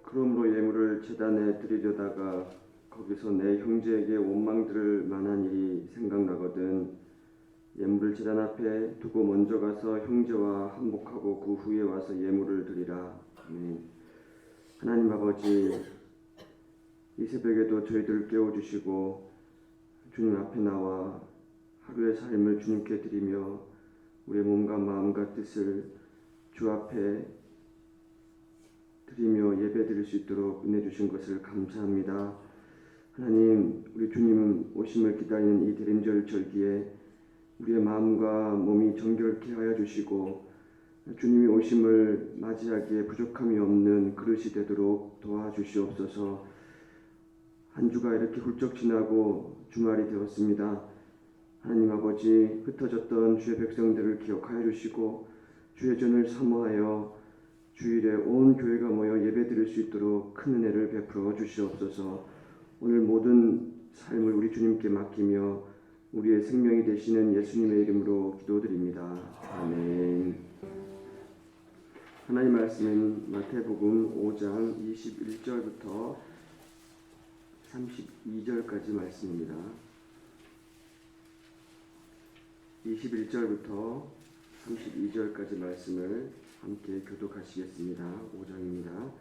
그러므로 예물을 제단에 드리려다가 거기서 내 형제에게 원망 들을 만한 일이 생각나거든 예물을 제단 앞에 두고 먼저 가서 형제와 한복하고 그 후에 와서 예물을 드리라. 아멘. 하나님 아버지, 이 새벽에도 저희들을 깨워주시고 주님 앞에 나와 하루의 삶을 주님께 드리며 우리의 몸과 마음과 뜻을 주 앞에 드리며 예배 드릴 수 있도록 은혜 주신 것을 감사합니다. 하나님, 우리 주님 오심을 기다리는 이 대림절 절기에 우리의 마음과 몸이 정결케 하여 주시고 주님이 오심을 맞이하기에 부족함이 없는 그릇이 되도록 도와주시옵소서. 한 주가 이렇게 훌쩍 지나고 주말이 되었습니다. 하나님 아버지, 흩어졌던 주의 백성들을 기억하여 주시고 주의 전을 사모하여 주일에 온 교회가 모여 예배 드릴 수 있도록 큰 은혜를 베풀어 주시옵소서. 오늘 모든 삶을 우리 주님께 맡기며 우리의 생명이 되시는 예수님의 이름으로 기도드립니다. 아멘. 하나님 말씀은 마태복음 5장 21절부터 32절까지 말씀입니다. 21절부터 32절까지 말씀을 함께 교독하시겠습니다. 5장입니다.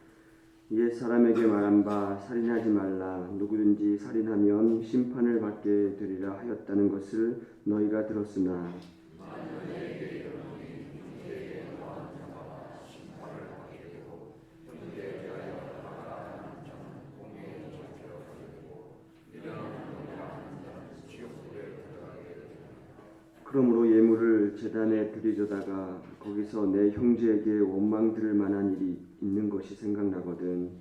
옛 사람에게 말한 바 살인하지 말라. 누구든지 살인하면 심판을 받게 되리라 하였다는 것을 너희가 들었으나 그러므로 예물을 제단에 드리려다가 거기서 내 형제에게 원망 들을 만한 일이 있는 것이 생각나거든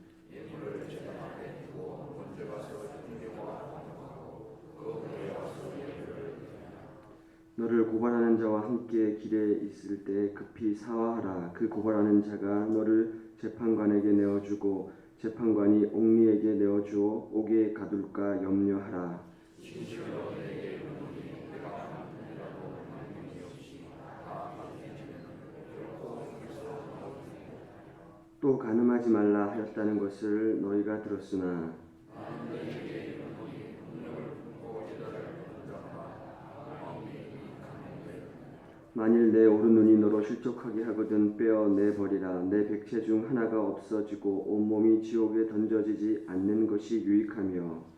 너를 고발하는 자와 함께 길에 있을 때 급히 사화하라. 그 고발하는 자가 너를 재판관에게 내어주고 재판관이 옥리에게 내어주어 옥에 가둘까 염려하라. 또 간음하지 말라 하였다는 것을 너희가 들었으나 만일 내 오른눈이 너로 실족하게 하거든 빼어내버리라. 내 백체 중 하나가 없어지고 온몸이 지옥에 던져지지 않는 것이 유익하며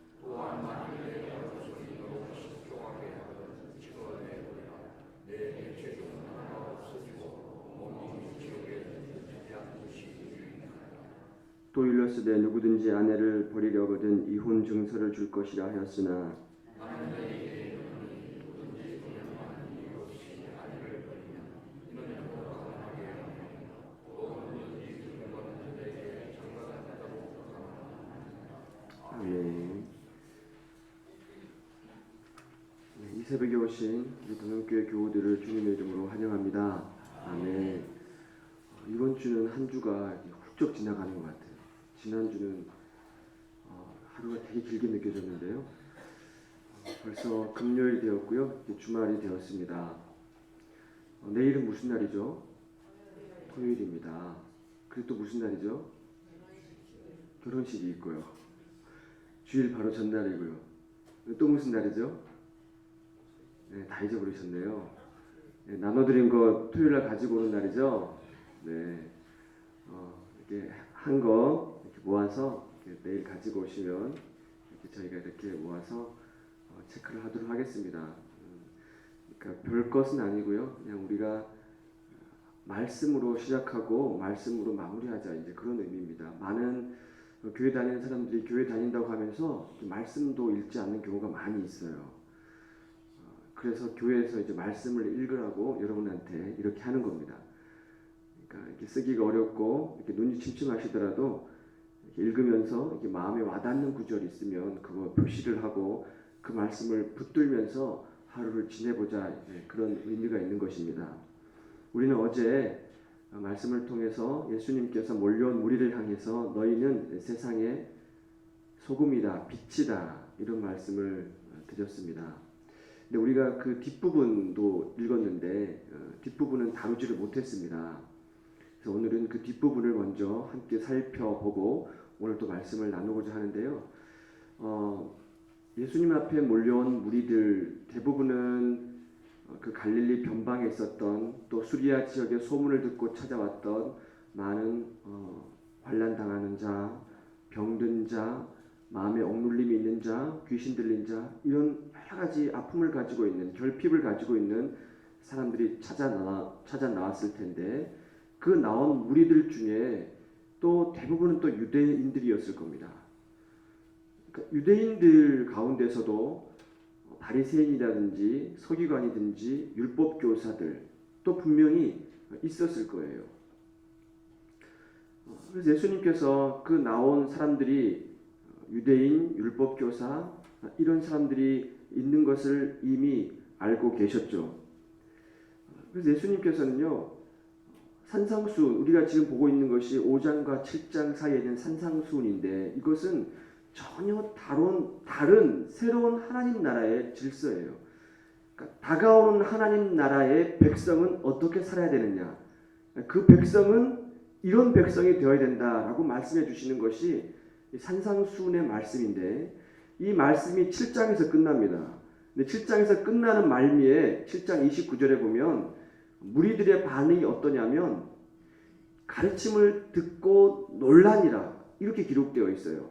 또 일러스되 누구든지 아내를 버리려거든 이혼 증서를 줄 것이라 하였으나 아멘. 이 새벽에 오신 우리 동영교회 교우들을 주님의 이름으로 환영합니다. 아멘. 이번 주는 한 주가 훌쩍 지나가는 것 같아요. 지난주는 하루가 되게 길게 느껴졌는데요. 벌써 금요일이 되었고요. 주말이 되었습니다. 내일은 무슨 날이죠? 토요일입니다. 그리고 또 무슨 날이죠? 결혼식이 있고요. 주일 바로 전날이고요. 또 무슨 날이죠? 네, 다 잊어버리셨네요. 네, 나눠드린 거 토요일날 가지고 오는 날이죠? 네, 이렇게 한 거 이렇게 모아서 이렇게 내일 가지고 오시면 이렇게 저희가 이렇게 모아서 체크를 하도록 하겠습니다. 그러니까 별 것은 아니고요. 그냥 우리가 말씀으로 시작하고 말씀으로 마무리하자 이제 그런 의미입니다. 많은 교회 다니는 사람들이 교회 다닌다고 하면서 말씀도 읽지 않는 경우가 많이 있어요. 그래서 교회에서 이제 말씀을 읽으라고 여러분한테 이렇게 하는 겁니다. 그러니까 이렇게 쓰기가 어렵고 이렇게 눈이 침침하시더라도 이렇게 읽으면서 이렇게 마음에 와닿는 구절이 있으면 그거 표시를 하고 그 말씀을 붙들면서 하루를 지내보자 그런 의미가 있는 것입니다. 우리는 어제 말씀을 통해서 예수님께서 몰려온 무리를 향해서 너희는 세상의 소금이다, 빛이다 이런 말씀을 드렸습니다. 근데 우리가 그 뒷부분도 읽었는데 뒷부분은 다루지를 못했습니다. 그래서 오늘은 그 뒷부분을 먼저 함께 살펴보고 오늘 또 말씀을 나누고자 하는데요. 예수님 앞에 몰려온 무리들 대부분은 그 갈릴리 변방에 있었던 또 수리아 지역의 소문을 듣고 찾아왔던 많은 환난 당하는 자, 병든 자, 마음에 억눌림이 있는 자, 귀신 들린 자, 이런 여러 가지 아픔을 가지고 있는, 결핍을 가지고 있는 사람들이 찾아 나왔을 텐데, 그 나온 무리들 중에 또 대부분은 또 유대인들이었을 겁니다. 그러니까 유대인들 가운데서도 바리새인이라든지 서기관이든지 율법 교사들 또 분명히 있었을 거예요. 그래서 예수님께서 그 나온 사람들이 유대인, 율법 교사 이런 사람들이 있는 것을 이미 알고 계셨죠. 그래서 예수님께서는요, 산상수훈, 우리가 지금 보고 있는 것이 5장과 7장 사이에 있는 산상수훈인데 이것은 전혀 다른 새로운 하나님 나라의 질서예요. 그러니까 다가오는 하나님 나라의 백성은 어떻게 살아야 되느냐, 그 백성은 이런 백성이 되어야 된다라고 말씀해 주시는 것이 산상수훈의 말씀인데, 이 말씀이 7장에서 끝납니다. 근데 7장에서 끝나는 말미에 7장 29절에 보면 무리들의 반응이 어떠냐면 가르침을 듣고 놀라니라 이렇게 기록되어 있어요.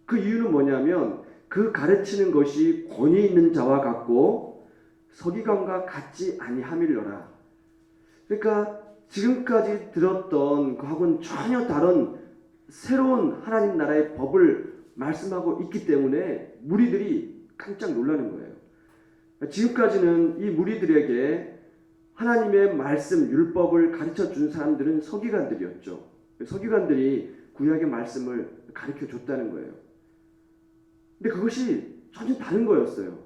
그 이유는 뭐냐면 그 가르치는 것이 권위 있는 자와 같고 서기관과 같지 아니함일러라. 그러니까 지금까지 들었던 그하고는 전혀 다른 새로운 하나님 나라의 법을 말씀하고 있기 때문에 무리들이 깜짝 놀라는 거예요. 지금까지는 이 무리들에게 하나님의 말씀, 율법을 가르쳐 준 사람들은 서기관들이었죠. 서기관들이 구약의 말씀을 가르쳐 줬다는 거예요. 근데 그것이 전혀 다른 거였어요.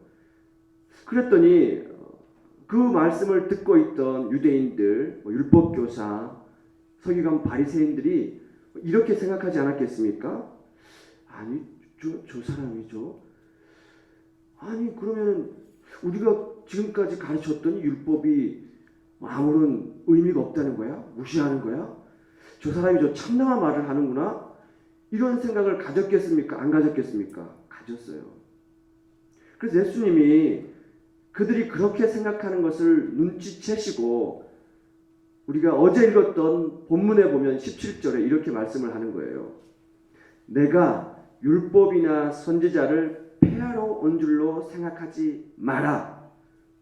그랬더니 그 말씀을 듣고 있던 유대인들, 율법 교사, 서기관, 바리새인들이 이렇게 생각하지 않았겠습니까? 아니, 저 사람이죠. 아니, 그러면 우리가 지금까지 가르쳤던 율법이 아무런 의미가 없다는 거야? 무시하는 거야? 저 사람이 저 참담한 말을 하는구나? 이런 생각을 가졌겠습니까? 안 가졌겠습니까? 가졌어요. 그래서 예수님이 그들이 그렇게 생각하는 것을 눈치채시고, 우리가 어제 읽었던 본문에 보면 17절에 이렇게 말씀을 하는 거예요. 내가 율법이나 선지자를 폐하러 온 줄로 생각하지 마라.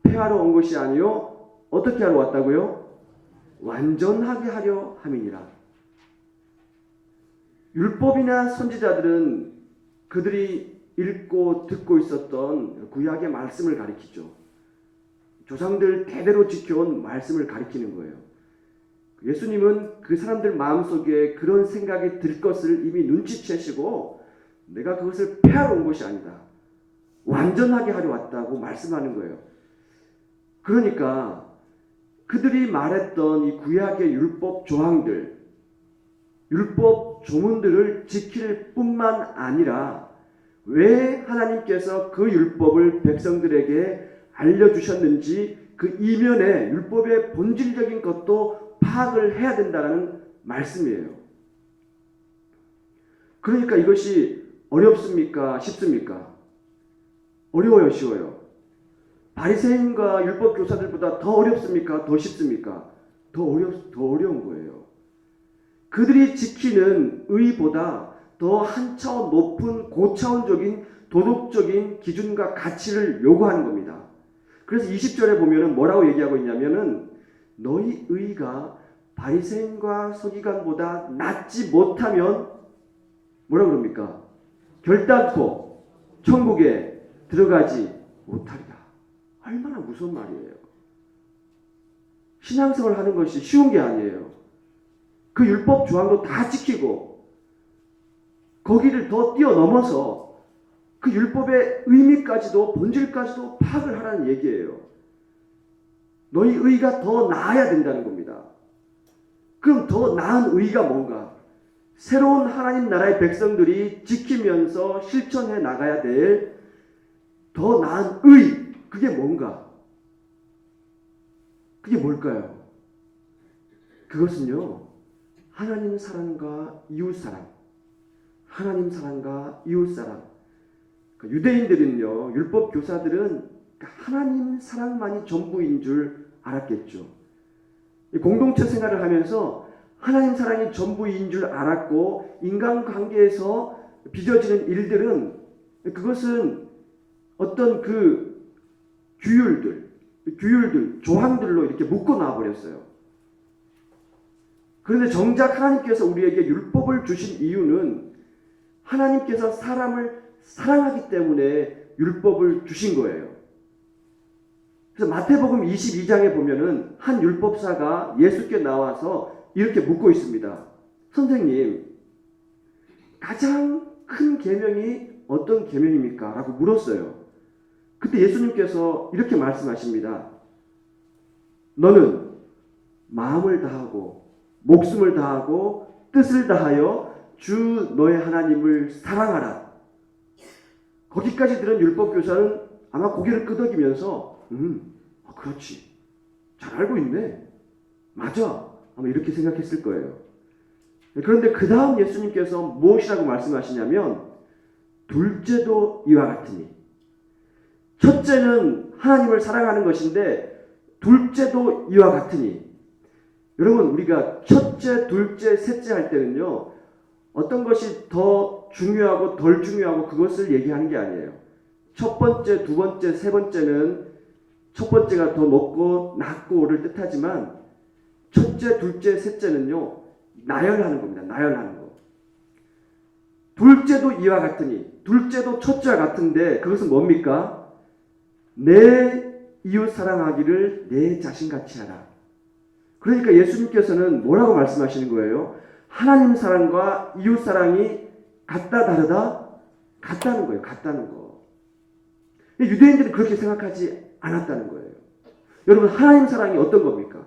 폐하러 온 것이 아니요 어떻게 하러 왔다고요? 완전하게 하려 함이니라. 율법이나 선지자들은 그들이 읽고 듣고 있었던 구약의 말씀을 가리키죠. 조상들 대대로 지켜온 말씀을 가리키는 거예요. 예수님은 그 사람들 마음속에 그런 생각이 들 것을 이미 눈치채시고 내가 그것을 폐하러 온 것이 아니다, 완전하게 하려 왔다고 말씀하는 거예요. 그러니까 그들이 말했던 이 구약의 율법 조항들, 율법 조문들을 지킬 뿐만 아니라 왜 하나님께서 그 율법을 백성들에게 알려주셨는지 그 이면에 율법의 본질적인 것도 파악을 해야 된다는 말씀이에요. 그러니까 이것이 어렵습니까? 쉽습니까? 어려워요? 쉬워요? 바리새인과 율법 교사들보다 더 어렵습니까? 더 쉽습니까? 더 어려운 거예요. 그들이 지키는 의보다 더 한 차원 높은 고차원적인 도덕적인 기준과 가치를 요구하는 겁니다. 그래서 20절에 보면은 뭐라고 얘기하고 있냐면은 너희 의가 바리새인과 서기관보다 낫지 못하면 뭐라고 그럽니까? 결단코 천국에 들어가지 못하리라. 얼마나 무서운 말이에요. 신앙생활을 하는 것이 쉬운 게 아니에요. 그 율법 조항도 다 지키고 거기를 더 뛰어넘어서 그 율법의 의미까지도 본질까지도 파악을 하라는 얘기예요. 너희 의가 더 나아야 된다는 겁니다. 그럼 더 나은 의가 뭔가? 새로운 하나님 나라의 백성들이 지키면서 실천해 나가야 될 더 나은 의, 그게 뭔가? 그게 뭘까요? 그것은요, 하나님 사랑과 이웃 사랑, 하나님 사랑과 이웃 사랑. 유대인들은요, 율법 교사들은 하나님 사랑만이 전부인 줄 알았겠죠. 공동체 생활을 하면서 하나님 사랑이 전부인 줄 알았고, 인간관계에서 빚어지는 일들은 그것은 어떤 그 규율들, 조항들로 이렇게 묶어 놔버렸어요. 그런데 정작 하나님께서 우리에게 율법을 주신 이유는 하나님께서 사람을 사랑하기 때문에 율법을 주신 거예요. 그래서 마태복음 22장에 보면은 한 율법사가 예수께 나와서 이렇게 묻고 있습니다. 선생님, 가장 큰 계명이 어떤 계명입니까? 라고 물었어요. 그때 예수님께서 이렇게 말씀하십니다. 너는 마음을 다하고 목숨을 다하고 뜻을 다하여 주 너의 하나님을 사랑하라. 거기까지 들은 율법교사는 아마 고개를 끄덕이면서 그렇지. 잘 알고 있네. 맞아. 아마 이렇게 생각했을 거예요. 그런데 그 다음 예수님께서 무엇이라고 말씀하시냐면 둘째도 이와 같으니, 첫째는 하나님을 사랑하는 것인데 둘째도 이와 같으니. 여러분, 우리가 첫째, 둘째, 셋째 할 때는요, 어떤 것이 더 중요하고 덜 중요하고 그것을 얘기하는 게 아니에요. 첫 번째, 두 번째, 세 번째는 첫 번째가 더 높고 낮고를 뜻하지만 첫째, 둘째, 셋째는요, 나열하는 겁니다. 나열하는 거. 둘째도 이와 같으니, 둘째도 첫째와 같은데 그것은 뭡니까? 내 이웃 사랑하기를 내 자신같이 하라. 그러니까 예수님께서는 뭐라고 말씀하시는 거예요? 하나님 사랑과 이웃 사랑이 같다 다르다? 같다는 거예요. 같다는 거. 유대인들은 그렇게 생각하지 않았다는 거예요. 여러분, 하나님 사랑이 어떤 겁니까?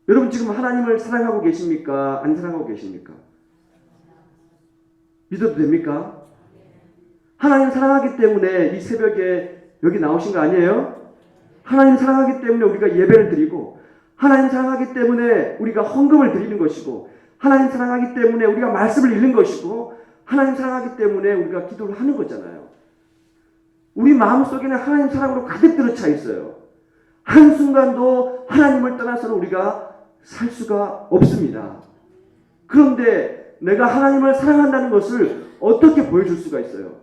여러분 지금 하나님을 사랑하고 계십니까? 안 사랑하고 계십니까? 믿어도 됩니까? 하나님 사랑하기 때문에 이 새벽에 여기 나오신 거 아니에요? 하나님 사랑하기 때문에 우리가 예배를 드리고, 하나님 사랑하기 때문에 우리가 헌금을 드리는 것이고, 하나님 사랑하기 때문에 우리가 말씀을 읽는 것이고, 하나님 사랑하기 때문에 우리가 기도를 하는 거잖아요. 우리 마음속에는 하나님 사랑으로 가득 들어차 있어요. 한순간도 하나님을 떠나서는 우리가 살 수가 없습니다. 그런데 내가 하나님을 사랑한다는 것을 어떻게 보여줄 수가 있어요?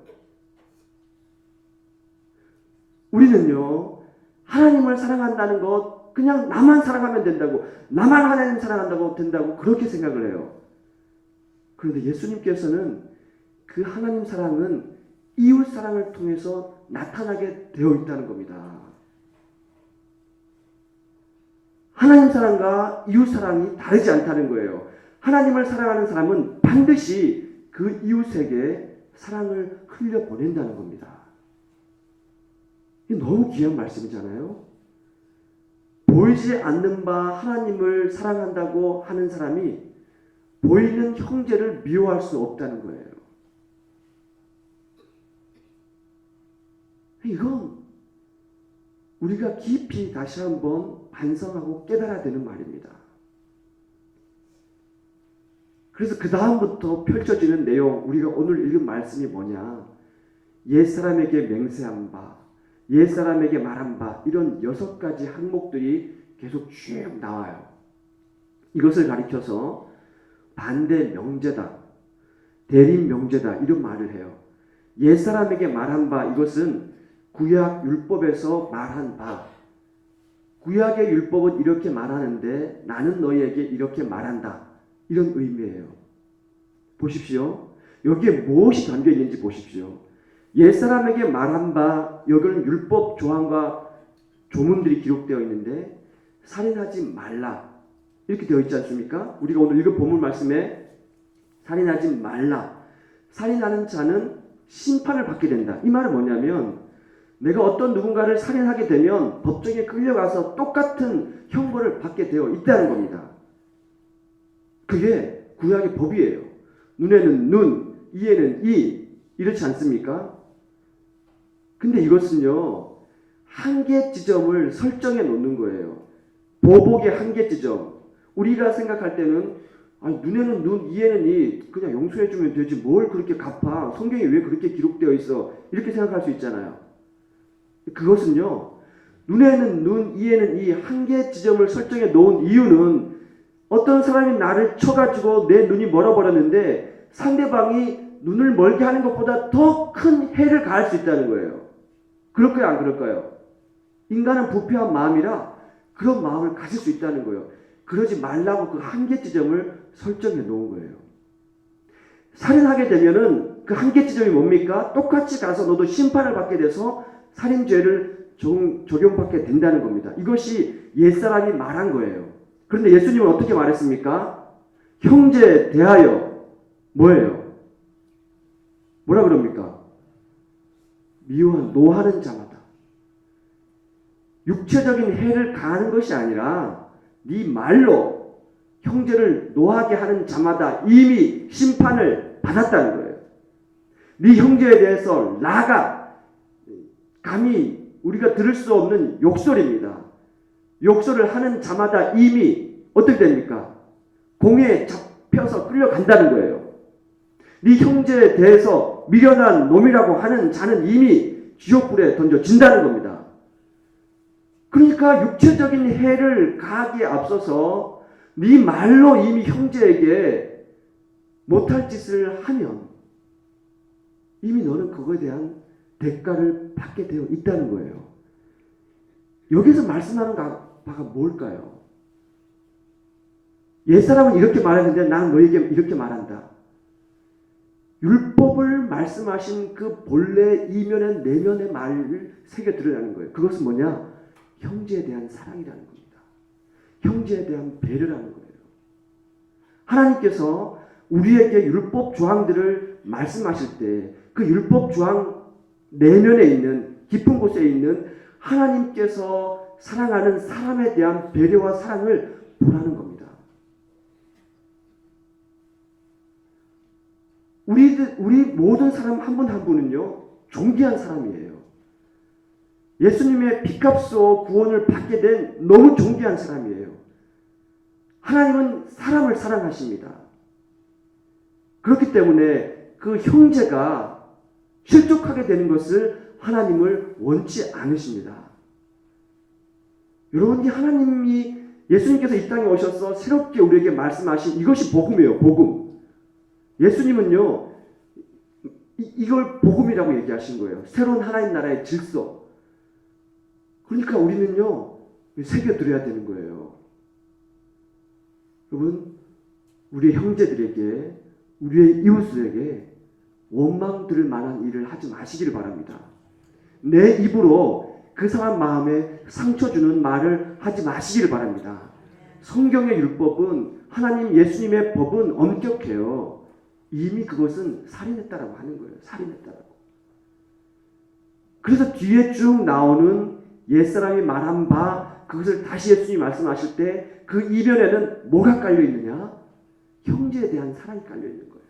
우리는요, 하나님을 사랑한다는 것, 그냥 나만 사랑하면 된다고, 나만 하나님 사랑한다고 된다고 그렇게 생각을 해요. 그런데 예수님께서는 그 하나님 사랑은 이웃 사랑을 통해서 나타나게 되어 있다는 겁니다. 하나님 사랑과 이웃 사랑이 다르지 않다는 거예요. 하나님을 사랑하는 사람은 반드시 그 이웃에게 사랑을 흘려보낸다는 겁니다. 이게 너무 귀한 말씀이잖아요. 보이지 않는 바 하나님을 사랑한다고 하는 사람이 보이는 형제를 미워할 수 없다는 거예요. 이건 우리가 깊이 다시 한번 반성하고 깨달아야 되는 말입니다. 그래서 그 다음부터 펼쳐지는 내용, 우리가 오늘 읽은 말씀이 뭐냐? 옛사람에게 맹세한 바, 옛사람에게 말한 바, 이런 6가지 항목들이 계속 쭉 나와요. 이것을 가리켜서 반대 명제다, 대립 명제다, 이런 말을 해요. 옛사람에게 말한 바, 이것은 구약 율법에서 말한 바, 구약의 율법은 이렇게 말하는데 나는 너희에게 이렇게 말한다, 이런 의미예요. 보십시오. 여기에 무엇이 담겨 있는지 보십시오. 옛사람에게 말한 바, 여기는 율법 조항과 조문들이 기록되어 있는데 살인하지 말라, 이렇게 되어 있지 않습니까? 우리가 오늘 읽은 본문 말씀에 살인하지 말라, 살인하는 자는 심판을 받게 된다. 이 말은 뭐냐면 내가 어떤 누군가를 살인하게 되면 법정에 끌려가서 똑같은 형벌을 받게 되어 있다는 겁니다. 그게 구약의 법이에요. 눈에는 눈, 이에는 이, 이렇지 않습니까? 근데 이것은요, 한계 지점을 설정해 놓는 거예요. 보복의 한계 지점. 우리가 생각할 때는 아니 눈에는 눈, 이에는 이, 그냥 용서해주면 되지 뭘 그렇게 갚아. 성경에 왜 그렇게 기록되어 있어. 이렇게 생각할 수 있잖아요. 그것은요, 눈에는 눈, 이에는 이 한계 지점을 설정해 놓은 이유는 어떤 사람이 나를 쳐가지고 내 눈이 멀어버렸는데 상대방이 눈을 멀게 하는 것보다 더 큰 해를 가할 수 있다는 거예요. 그럴까요? 안 그럴까요? 인간은 부패한 마음이라 그런 마음을 가질 수 있다는 거예요. 그러지 말라고 그 한계 지점을 설정해 놓은 거예요. 살인하게 되면은 그 한계 지점이 뭡니까? 똑같이 가서 너도 심판을 받게 돼서 살인죄를 적용받게 된다는 겁니다. 이것이 옛사람이 말한 거예요. 그런데 예수님은 어떻게 말했습니까? 형제 대하여 뭐예요? 뭐라 그럽니까? 미워한 노하는 자마다. 육체적인 해를 가하는 것이 아니라 네 말로 형제를 노하게 하는 자마다 이미 심판을 받았다는 거예요. 네 형제에 대해서 라가 감히 우리가 들을 수 없는 욕설입니다. 욕설을 하는 자마다 이미 어떻게 됩니까? 공에 잡혀서 끌려간다는 거예요. 네 형제에 대해서 미련한 놈이라고 하는 자는 이미 지옥불에 던져진다는 겁니다. 그러니까 육체적인 해를 가하기에 앞서서 네 말로 이미 형제에게 못할 짓을 하면 이미 너는 그거에 대한 대가를 받게 되어 있다는 거예요. 여기서 말씀하는 바가 뭘까요? 옛사람은 이렇게 말했는데 나는 너에게 이렇게 말한다. 율법을 말씀하신 그 본래 이면의 내면의 말을 새겨들으라는 거예요. 그것은 뭐냐? 형제에 대한 사랑이라는 겁니다. 형제에 대한 배려라는 거예요. 하나님께서 우리에게 율법 조항들을 말씀하실 때 그 율법 조항 내면에 있는 깊은 곳에 있는 하나님께서 사랑하는 사람에 대한 배려와 사랑을 보라는 겁니다. 우리 모든 사람 한 분 한 분은요, 존귀한 사람이에요. 예수님의 피값으로 구원을 받게 된 너무 존귀한 사람이에요. 하나님은 사람을 사랑하십니다. 그렇기 때문에 그 형제가 실족하게 되는 것을 하나님을 원치 않으십니다. 여러분, 하나님이 예수님께서 이 땅에 오셔서 새롭게 우리에게 말씀하신 이것이 복음이에요. 복음. 예수님은요, 이걸 복음이라고 얘기하신 거예요. 새로운 하나님 나라의 질서. 그러니까 우리는요, 새겨들어야 되는 거예요. 여러분, 우리의 형제들에게, 우리의 이웃들에게 원망 들을 만한 일을 하지 마시기를 바랍니다. 내 입으로 그 사람 마음에 상처 주는 말을 하지 마시기를 바랍니다. 성경의 율법은, 하나님 예수님의 법은 엄격해요. 이미 그것은 살인했다라고 하는 거예요. 살인했다라고. 그래서 뒤에 쭉 나오는 옛사람이 말한 바, 그것을 다시 예수님이 말씀하실 때 그 이면에는 뭐가 깔려 있느냐? 형제에 대한 사랑이 깔려 있는 거예요.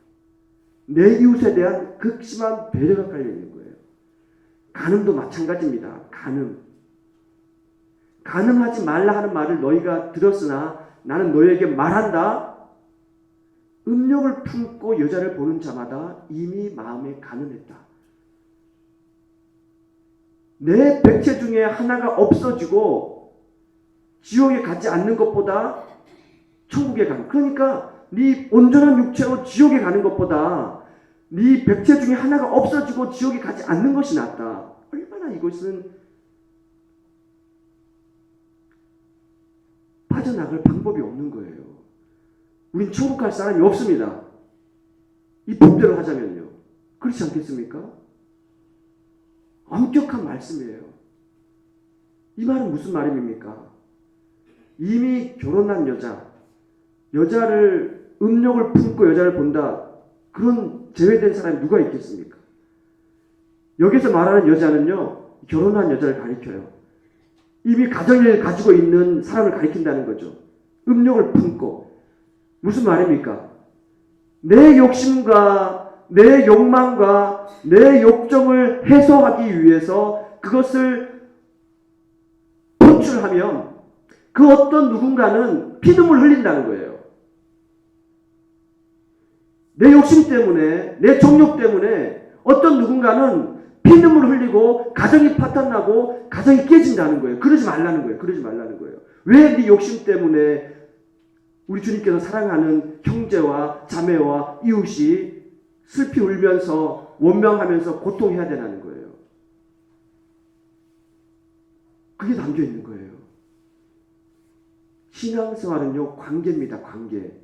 내 이웃에 대한 극심한 배려가 깔려 있는 거예요. 간음도 마찬가지입니다. 간음하지 말라 하는 말을 너희가 들었으나 나는 너희에게 말한다. 음욕을 품고 여자를 보는 자마다 이미 마음에 간음했다. 내 백체 중에 하나가 없어지고 지옥에 가지 않는 것보다 천국에 가는, 그러니까 네 온전한 육체로 지옥에 가는 것보다 네 백체 중에 하나가 없어지고 지옥에 가지 않는 것이 낫다. 얼마나 이것은 빠져나갈 방법이 없는 거예요. 우린 천국 갈 사람이 없습니다. 이 법대로 하자면요. 그렇지 않겠습니까? 엄격한 말씀이에요. 이 말은 무슨 말입니까? 이미 결혼한 여자를 음욕을 품고 여자를 본다. 그런 제외된 사람이 누가 있겠습니까? 여기서 말하는 여자는요, 결혼한 여자를 가리켜요. 이미 가정을 가지고 있는 사람을 가리킨다는 거죠. 음욕을 품고. 무슨 말입니까? 내 욕심과 내 욕망과 내 욕정을 해소하기 위해서 그것을 표출하면 그 어떤 누군가는 피눈물 흘린다는 거예요. 내 욕심 때문에, 내 정욕 때문에 어떤 누군가는 피눈물을 흘리고 가정이 파탄나고 가정이 깨진다는 거예요. 그러지 말라는 거예요. 그러지 말라는 거예요. 왜 네 욕심 때문에 우리 주님께서 사랑하는 형제와 자매와 이웃이 슬피 울면서 원망하면서 고통해야 되는 거예요. 그게 담겨 있는 거예요. 신앙생활은요, 관계입니다. 관계.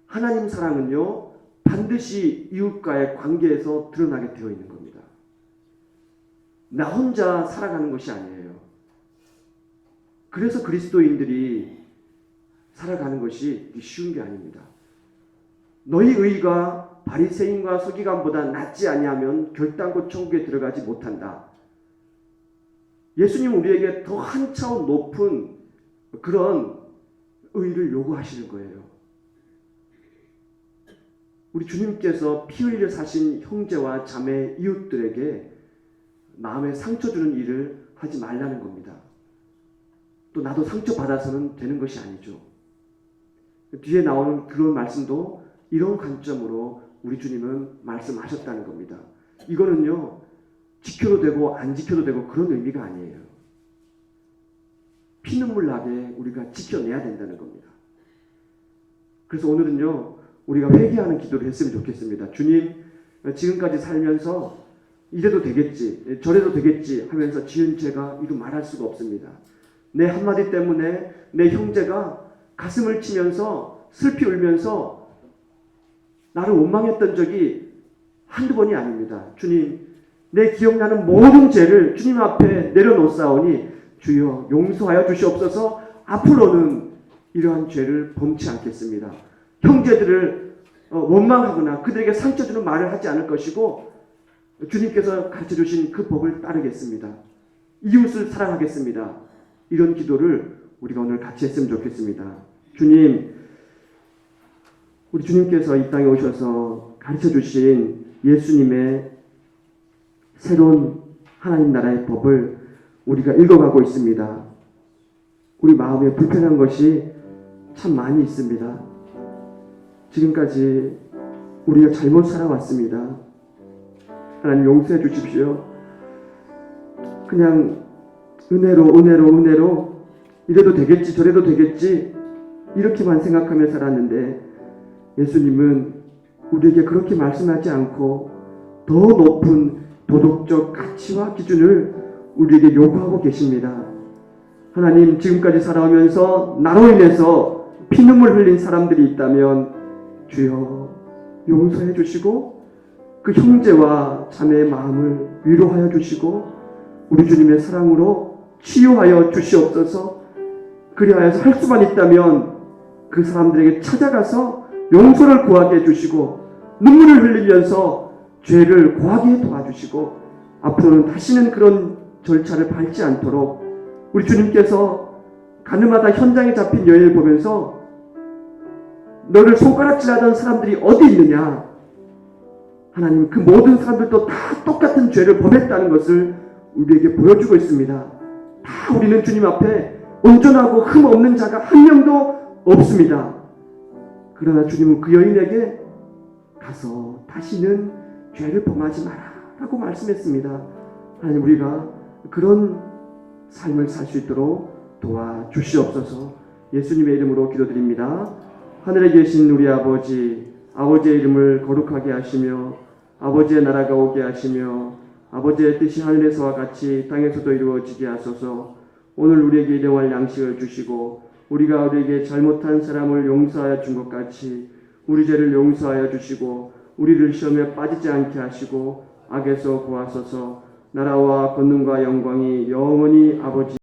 하나님 사랑은요, 반드시 이웃과의 관계에서 드러나게 되어 있는 겁니다. 나 혼자 살아가는 것이 아니에요. 그래서 그리스도인들이 살아가는 것이 쉬운 게 아닙니다. 너희 의가 바리새인과 서기관보다 낫지 아니하면 결단코 천국에 들어가지 못한다. 예수님은 우리에게 더 한 차원 높은 그런 의를 요구하시는 거예요. 우리 주님께서 피 흘려 사신 형제와 자매 이웃들에게 마음에 상처 주는 일을 하지 말라는 겁니다. 또 나도 상처받아서는 되는 것이 아니죠. 뒤에 나오는 그런 말씀도 이런 관점으로 우리 주님은 말씀하셨다는 겁니다. 이거는요, 지켜도 되고 안 지켜도 되고 그런 의미가 아니에요. 피눈물 나게 우리가 지켜내야 된다는 겁니다. 그래서 오늘은요, 우리가 회개하는 기도를 했으면 좋겠습니다. 주님, 지금까지 살면서 이래도 되겠지, 저래도 되겠지 하면서 지은 죄가 이루 말할 수가 없습니다. 내 한마디 때문에 내 형제가 가슴을 치면서 슬피 울면서 나를 원망했던 적이 한두 번이 아닙니다. 주님, 내 기억나는 모든 죄를 주님 앞에 내려놓사오니 주여 용서하여 주시옵소서. 앞으로는 이러한 죄를 범치 않겠습니다. 형제들을 원망하거나 그들에게 상처 주는 말을 하지 않을 것이고 주님께서 가르쳐주신 그 법을 따르겠습니다. 이웃을 사랑하겠습니다. 이런 기도를 우리가 오늘 같이 했으면 좋겠습니다. 주님, 우리 주님께서 이 땅에 오셔서 가르쳐주신 예수님의 새로운 하나님 나라의 법을 우리가 읽어가고 있습니다. 우리 마음에 불편한 것이 참 많이 있습니다. 지금까지 우리가 잘못 살아왔습니다. 하나님 용서해 주십시오. 그냥 은혜로 이래도 되겠지 저래도 되겠지 이렇게만 생각하며 살았는데 예수님은 우리에게 그렇게 말씀하지 않고 더 높은 도덕적 가치와 기준을 우리에게 요구하고 계십니다. 하나님, 지금까지 살아오면서 나로 인해서 피눈물 흘린 사람들이 있다면 주여 용서해 주시고 그 형제와 자매의 마음을 위로하여 주시고 우리 주님의 사랑으로 치유하여 주시옵소서. 그리하여서 할 수만 있다면 그 사람들에게 찾아가서 용서를 구하게 해주시고 눈물을 흘리면서 죄를 고하게 도와주시고 앞으로는 다시는 그런 절차를 밟지 않도록 우리 주님께서 가늠하다 현장에 잡힌 여인을 보면서 너를 손가락질하던 사람들이 어디 있느냐, 하나님 그 모든 사람들도 다 똑같은 죄를 범했다는 것을 우리에게 보여주고 있습니다. 다 우리는 주님 앞에 온전하고 흠 없는 자가 한 명도 없습니다. 그러나 주님은 그 여인에게 가서 다시는 죄를 범하지 마라 라고 말씀했습니다. 하나님, 우리가 그런 삶을 살 수 있도록 도와주시옵소서. 예수님의 이름으로 기도드립니다. 하늘에 계신 우리 아버지, 아버지의 이름을 거룩하게 하시며 아버지의 나라가 오게 하시며 아버지의 뜻이 하늘에서와 같이 땅에서도 이루어지게 하소서. 오늘 우리에게 일용할 양식을 주시고 우리가 우리에게 잘못한 사람을 용서하여 준 것 같이 우리 죄를 용서하여 주시고 우리를 시험에 빠지지 않게 하시고 악에서 구하소서. 나라와 권능과 영광이 영원히 아버지